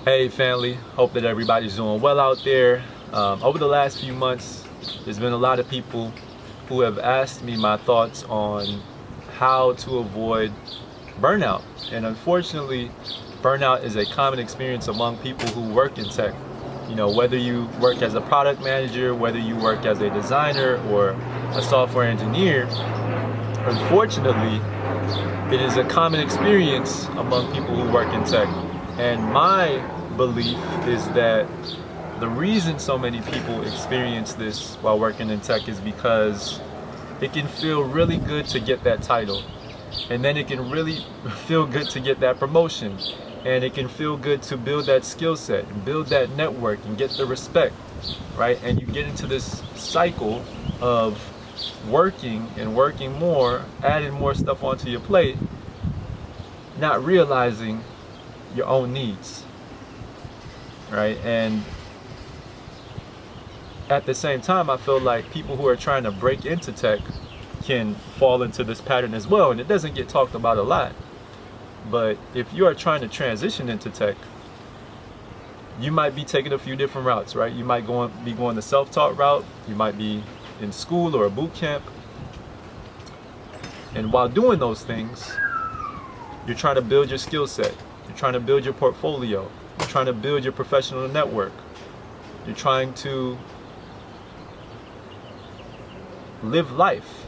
Hey family, hope that everybody's doing well out there. Over the last few months, there's been a lot of people who have asked me my thoughts on how to avoid burnout. And unfortunately, burnout is a common experience among people who work in tech. You know, whether you work as a product manager, whether you work as a designer or a software engineer, unfortunately, it is a common experience among people who work in tech. And my belief is that the reason so many people experience this while working in tech is because it can feel really good to get that title. And then it can really feel good to get that promotion. And it can feel good to build that skill set and build that network and get the respect, right? And you get into this cycle of working and working more, adding more stuff onto your plate, not realizing your own needs, right? And at the same time, I feel like people who are trying to break into tech can fall into this pattern as well, and it doesn't get talked about a lot. But if you are trying to transition into tech, you might be taking a few different routes, right? You might be going the self-taught route, you might be in school or a boot camp, and while doing those things, you're trying to build your skill set, you're trying to build your portfolio, you're trying to build your professional network, you're trying to live life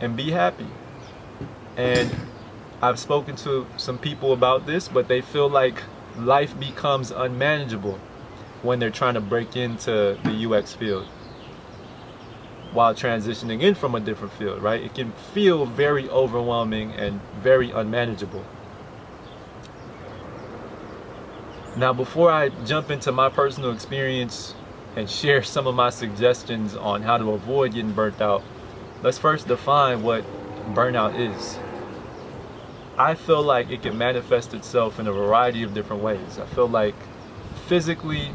and be happy. And I've spoken to some people about this, but they feel like life becomes unmanageable when they're trying to break into the UX field while transitioning in from a different field, right? It can feel very overwhelming and very unmanageable. Now, before I jump into my personal experience and share some of my suggestions on how to avoid getting burnt out, let's first define what burnout is. I feel like it can manifest itself in a variety of different ways. I feel like physically,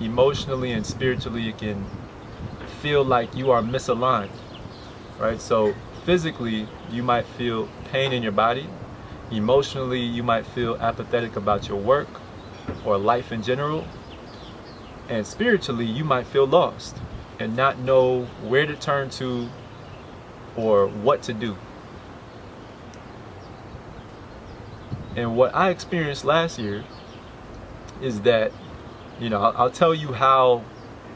emotionally, and spiritually, it can feel like you are misaligned, right? So physically, you might feel pain in your body. Emotionally, you might feel apathetic about your work or life in general. And spiritually, you might feel lost and not know where to turn to or what to do. And what I experienced last year is that, I'll tell you how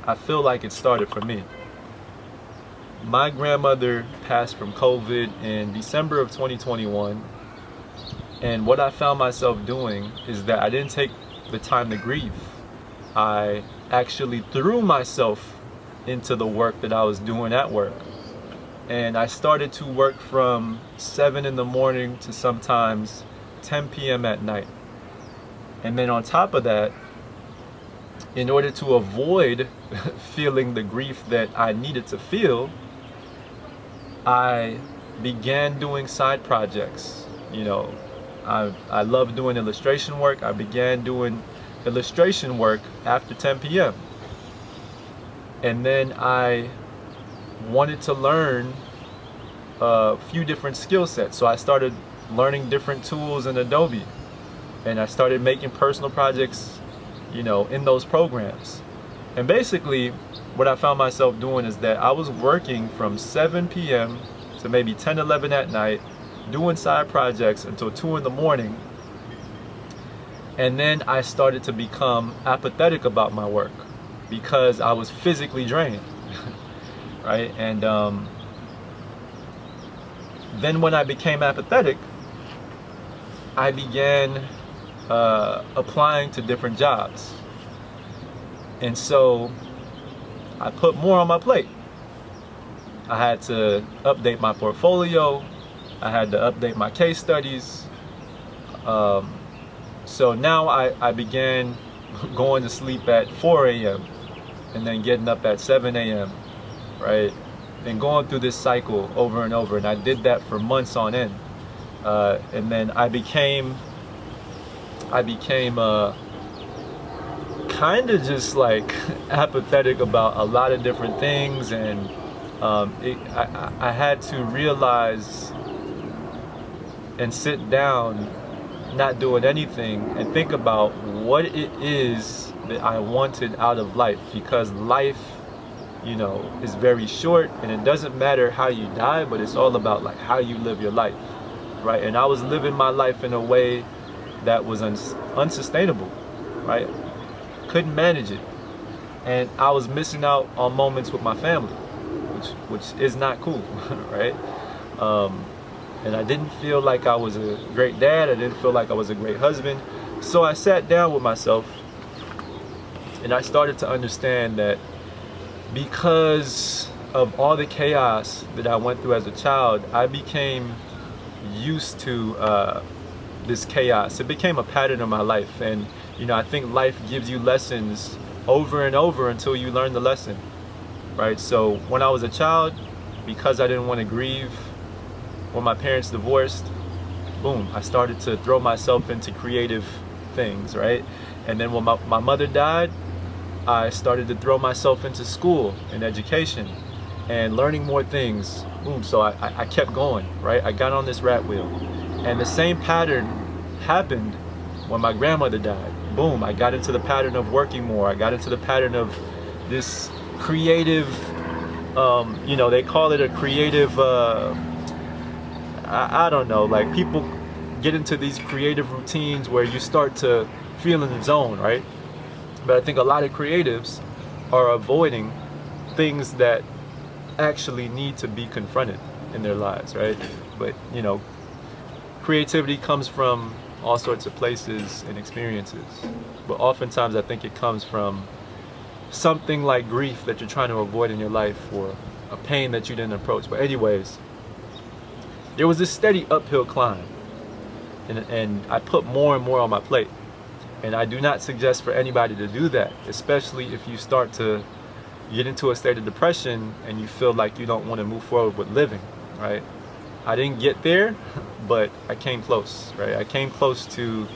I feel like it started for me. My grandmother passed from COVID in December of 2021. And what I found myself doing is that I didn't take the time to grieve. I actually threw myself into the work that I was doing at work. And I started to work from 7 in the morning to sometimes 10 p.m. at night. And then on top of that, in order to avoid feeling the grief that I needed to feel, I began doing side projects. I love doing illustration work. I began doing illustration work after 10 p.m. And then I wanted to learn a few different skill sets. So I started learning different tools in Adobe, and I started making personal projects, in those programs. And basically, what I found myself doing is that I was working from 7 p.m. to maybe 10, 11 at night, doing side projects until 2 in the morning. And then I started to become apathetic about my work because I was physically drained, right? And then when I became apathetic, I began applying to different jobs. And so I put more on my plate. I had to update my portfolio. I had to update my case studies. So now I began going to sleep at 4 a.m. and then getting up at 7 a.m., right? And going through this cycle over and over. And I did that for months on end. And then I became kind of just like apathetic about a lot of different things, and I had to realize and sit down not doing anything and think about what it is that I wanted out of life, because life, is very short, and it doesn't matter how you die, but it's all about like how you live your life, right? And I was living my life in a way that was unsustainable, right? Couldn't manage it, and I was missing out on moments with my family, which is not cool, right? And I didn't feel like I was a great dad. I didn't feel like I was a great husband. So I sat down with myself and I started to understand that because of all the chaos that I went through as a child, I became used to this chaos. It became a pattern in my life. And, I think life gives you lessons over and over until you learn the lesson, right? So when I was a child, because I didn't want to grieve when my parents divorced, boom, I started to throw myself into creative things, right? And then when my mother died, I started to throw myself into school and education and learning more things. Boom, so I kept going, right? I got on this rat wheel. And the same pattern happened when my grandmother died. Boom, I got into the pattern of working more. I got into the pattern of this creative, they call it a creative, I don't know, like people get into these creative routines where you start to feel in the zone, right? But I think a lot of creatives are avoiding things that actually need to be confronted in their lives, right? But, creativity comes from all sorts of places and experiences. But oftentimes I think it comes from something like grief that you're trying to avoid in your life, or a pain that you didn't approach. But anyways, there was this steady uphill climb, and I put more and more on my plate. And I do not suggest for anybody to do that, especially if you start to get into a state of depression and you feel like you don't want to move forward with living, right? I didn't get there, but I came close, right? I came close to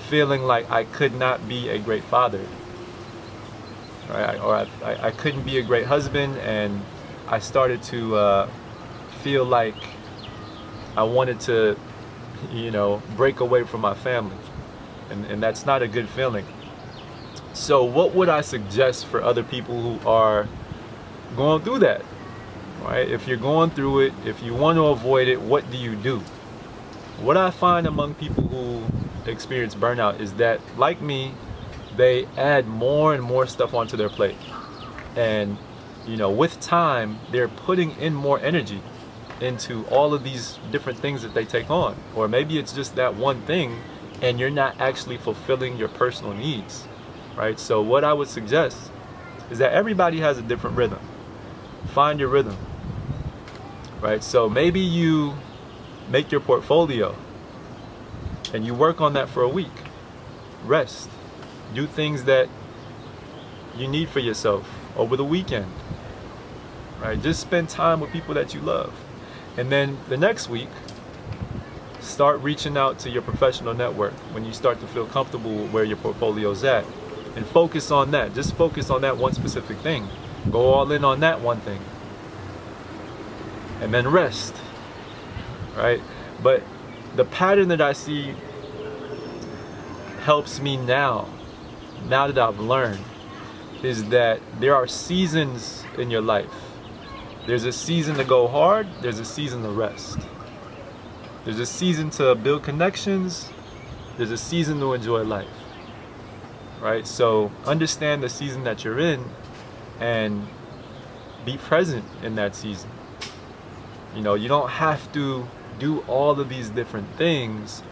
feeling like I could not be a great father, right? Or I couldn't be a great husband, and I started to feel like I wanted to, break away from my family. And that's not a good feeling. So what would I suggest for other people who are going through that, right? If you're going through it, if you want to avoid it, what do you do? What I find among people who experience burnout is that, like me, they add more and more stuff onto their plate. And, with time, they're putting in more energy into all of these different things that they take on. Or maybe it's just that one thing, and you're not actually fulfilling your personal needs, right? So what I would suggest is that everybody has a different rhythm. Find your rhythm, right? So maybe you make your portfolio and you work on that for a week. Rest. Do things that you need for yourself over the weekend, right? Just spend time with people that you love. And then the next week, start reaching out to your professional network when you start to feel comfortable with where your portfolio's at, and focus on that. Just focus on that one specific thing. Go all in on that one thing. And then rest, right? But the pattern that I see helps me now that I've learned, is that there are seasons in your life. There's a season to go hard, there's a season to rest. There's a season to build connections. There's a season to enjoy life, right? So understand the season that you're in and be present in that season. You don't have to do all of these different things.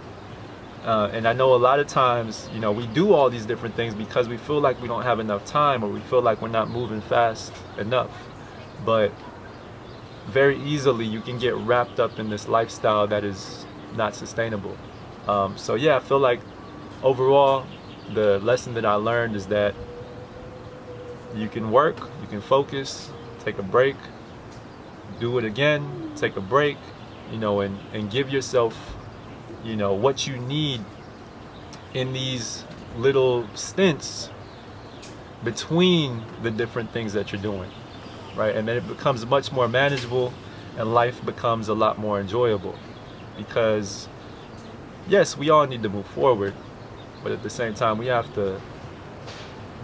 And I know a lot of times, we do all these different things because we feel like we don't have enough time, or we feel like we're not moving fast enough. But very easily you can get wrapped up in this lifestyle that is not sustainable. So yeah, I feel like overall the lesson that I learned is that you can work, you can focus, take a break, do it again, take a break, and give yourself, what you need in these little stints between the different things that you're doing, right? And then it becomes much more manageable, and life becomes a lot more enjoyable, because yes, we all need to move forward, but at the same time, we have to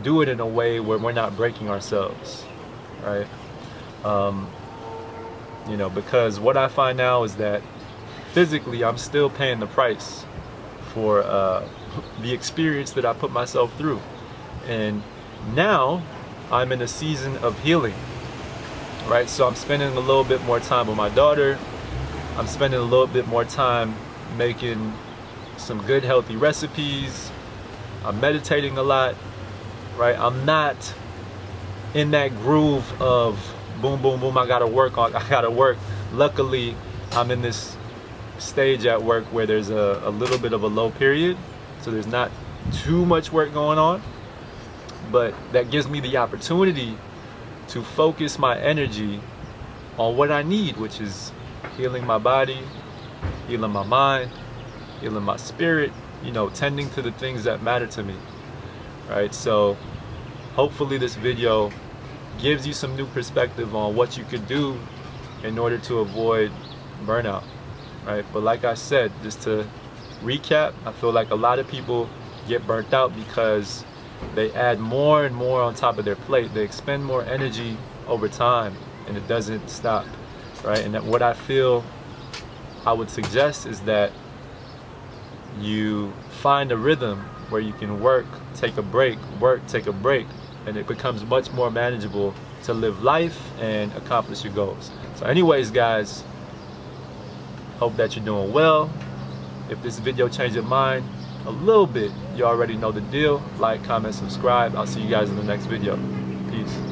do it in a way where we're not breaking ourselves, right? Um, because what I find now is that physically, I'm still paying the price for the experience that I put myself through. And now I'm in a season of healing, right? So I'm spending a little bit more time with my daughter. I'm spending a little bit more time making some good, healthy recipes. I'm meditating a lot, right? I'm not in that groove of boom, boom, boom, I gotta work. Luckily, I'm in this stage at work where there's a little bit of a low period, so there's not too much work going on, but that gives me the opportunity to focus my energy on what I need, which is healing my body, healing my mind, healing my spirit, tending to the things that matter to me, right? So hopefully this video gives you some new perspective on what you could do in order to avoid burnout, right? But like I said, just to recap, I feel like a lot of people get burnt out because they add more and more on top of their plate. They expend more energy over time and it doesn't stop, right? And that what I feel I would suggest is that you find a rhythm where you can work, take a break, work, take a break, and it becomes much more manageable to live life and accomplish your goals. So anyways, guys, hope that you're doing well. If this video changed your mind a little bit, you already know the deal. Like, comment, subscribe. I'll see you guys in the next video. Peace.